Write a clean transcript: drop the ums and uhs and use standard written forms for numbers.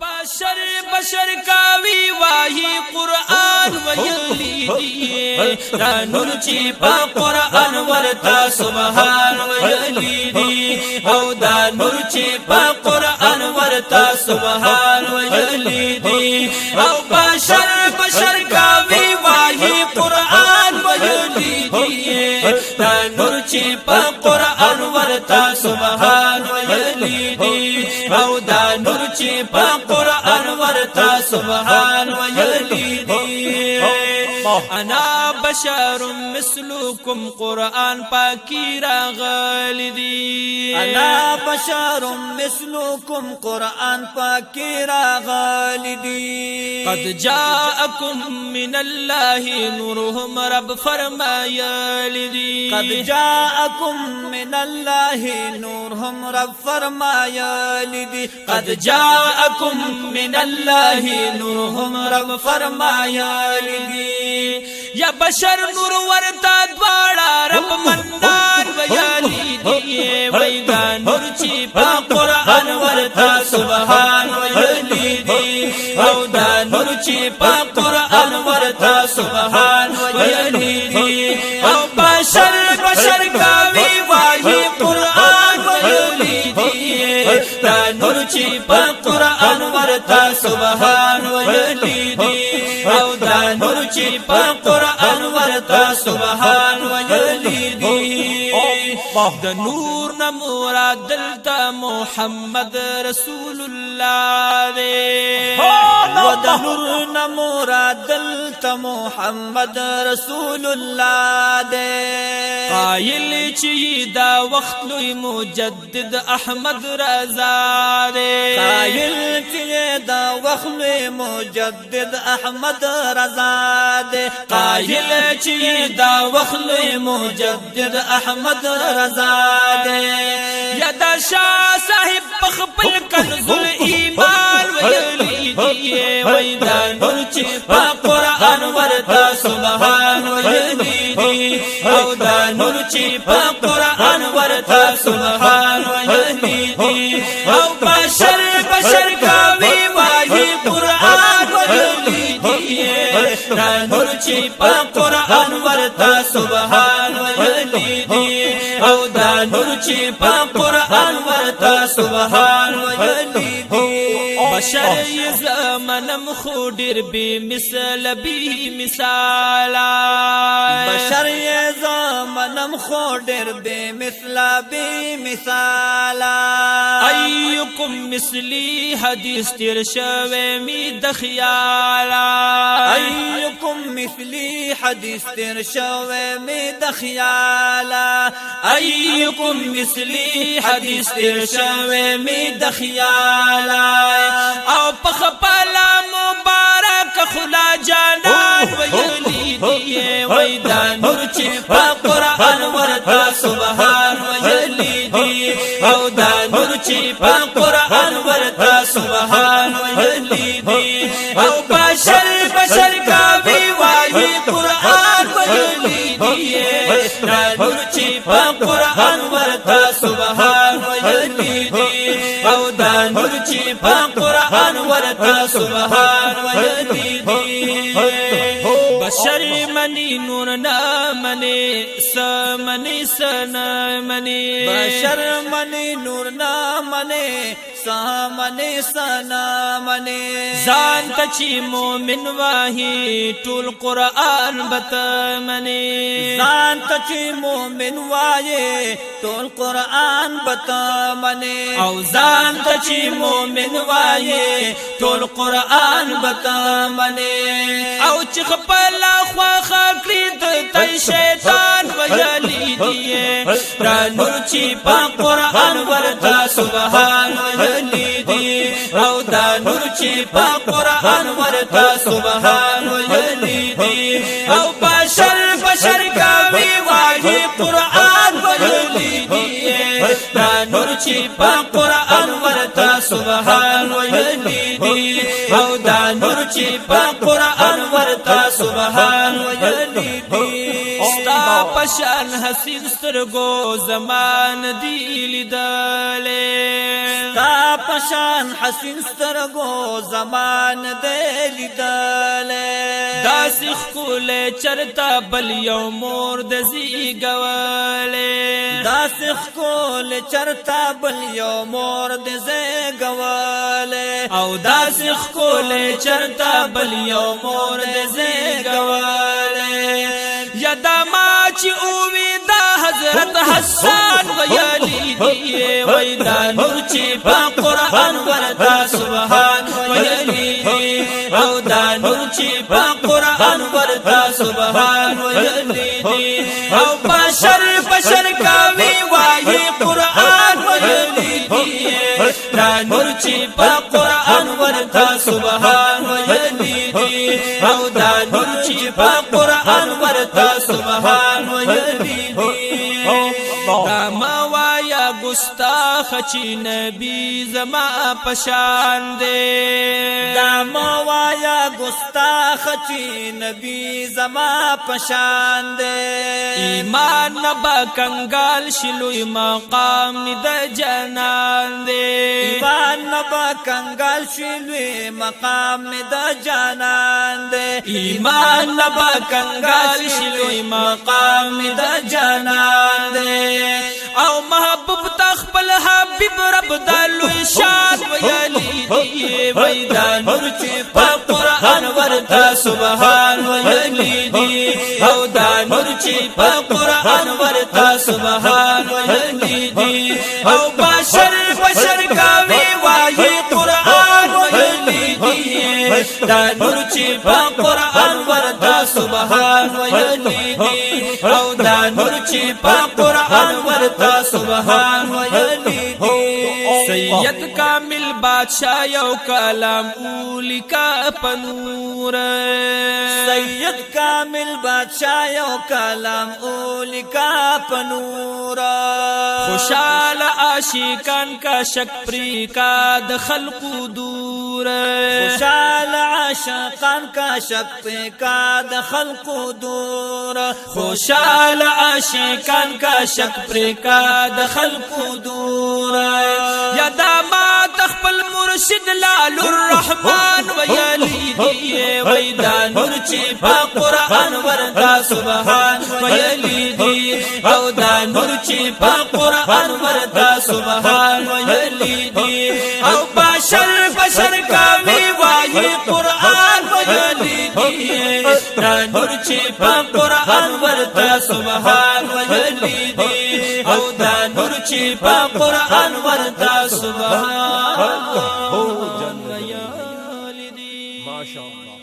بشر کاوی واہی قرآن ویلی دی دا نور چی پا قرآن ورتا سبحان ویلی دی او دا نور چی پا قرآن ورتا سبحان ویلی دی او بشر کاوی واہی قرآن ویلی دی دا نور چی پا قرآن ورتا سبحان ویلی دی او دا نور چی پا قرآن ورتا سبحان ویلی دی انا بشر مثلكم قرآن پاکی راغلی دی انا بشر مثلكم قرآن پاکی راغلی دی قد جاءكم من الله نورهم رب فرمایلی دی قد جاءكم من الله نورهم رب فرمایلی دی قد جاءكم من الله نورهم رب فرمایلی دی یا بشر نور ورتا دوارا رب منان ویالی دی ویدا نور چی پا قرآن ورتا سبحان ویالی دی او دا نور چی پا قرآن ورتا سبحان ویالی دی او بشر کاوی واہی قرآن ویالی دی دا نور چی پا قرآن ورتا سبحان ویالی دی او دا نور چی پا قرآن ورتا سبحان ویلی دی د نور نمورا دلتا محمد رسول اللہ دے و د نور نمورا دلتا محمد رسول اللہ دے قائل چی دا وقت لوی مجدد احمد رضا دے قائل چی دا وقت لوی مجدد احمد رضا دے قائل چی دا وقت لوی مجدد احمد رضا دے یا دا شاہ صاحب بخبل کنز الایمان ویلی دی ویدا نور چی پا قرآن ورتا سبحان ویلی دی او دا نور چی پا قرآن ورتا سبحان ویلی دی او بشر کاوی واہی قرآن ویلی دی دا نور چی پا قرآن ورتا سبحان ویلی دی او دا نور چی پا قرآن ورتا سبحان ویلی دی بشر زمانم خودر بی مثل بی مثالا بشر زمانم خودر بی مثل بی مثالا ایکم مثلی حدیث تیر شوی می دخیالا ایکم مثلی حدیث تیر شوی می دخیالا ایکم مثلی حدیث تیر شوی می دخیالا او پخپالا مبارک خلا جانان ویلی دی ویدا نور چی پا قرآن ورتا سبحان ویلی دی او دا نور چی پا قرآن ورتا سبحان ویلی دی او بشر کاوی واہی قرآن ویلی دی دا نور چی پا قرآن ورتا سبحان ویلی دی او دا نور چی پا قرآن ورتا سبحان ویلی دی بشر منی نور نامنی سمنی سنمنی بشر منی نور نامنی سامنی سنمنی زان تچی مومن واہی طول قرآن بتمنی زان تچی مومن واہی طول قرآن بتمنی او زان تچی مومن واہی طول قرآن بتمنی او چخ پلا خواخا کرید تی شیطان ویلی دیئے را نور چی پا قرآن ورتا سبحان ویلی دی او دا نور چی پا قرآن ورتا سبحان ویلی دی او بشر کاوی واہی قرآن ویلی دیئے را نور چی پا قرآن ورتا سبحان ویلی دی او دا نور چی پا قرآن ورتا سبحان ویلی دی ستا پشان حسین سترگو زمان دی لیدلے ستا پشان حسین سترگو زمان دے لیدلے داس خول چرتا بل یو مور د زیګولې داس خول چرتا بل یو مور د زیګولې او داس خول چرتا بل یو مور د زیګولې یدا ما چې اووی دا حضرت حسان ویلی دی وای دا نور چې په قرآن ورتا سبحان ویلی دی او دا نور چې په قرآن ورتا سبحان ویلی دی او بشر کاوی وای قرآن ویلی دی دا نور چې په قرآن ورتا سبحان ویلی دی او دا نور چې په قرآن ورتا سبحان ویلی دی دا ما وایا گستاخ چی نبی زما پشان دے دا ما وایا گستاخ چی نبی زما پشان دے ایمان نبا کنگال شلوی مقام د جنان دے ایمان نبا کنگال شلوی مقام د جانان دے ایمان نبا کنگال شلوی مقام د جنان دے او محبوب تخبل حبیب رب دلوی شان ویلی دی ویدا نور چی پا قرآن ورتا سبحان ویلی دی او دا نور چی پا قرآن ورتا سبحان ویلی دی او بشر کاوی وائی قرآن ویلی دی دا نور چی پا قرآن ورتا سبحان ویلی دی او دا نور چی پا قرآن ورتا سبحان ویلی دی سید کامل بادشاہ یو کلام اولی کا پنور سید کامل بادشاہ یو کلام اولی کا پنور خوشال عاشقان کا شک پری کا د خلق دور خوشال عاشقان کا شک پری کا د خلق دور خوشال عاشقان کا شک پری کا د خلق دور یا داماد خپل مرشد لال الرحمن ویلی دی ویدا نور چې په قرآن ورتا سبحان ویلی دی او دا نور چې په قرآن ورتا سبحان ویلی دی او بشر کاوی وای قرآن ویلی دی دا نور چې په قرآن ورتا سبحان ویلی دی او دا نور چې په قرآن ورتا سبحان ما شاء الله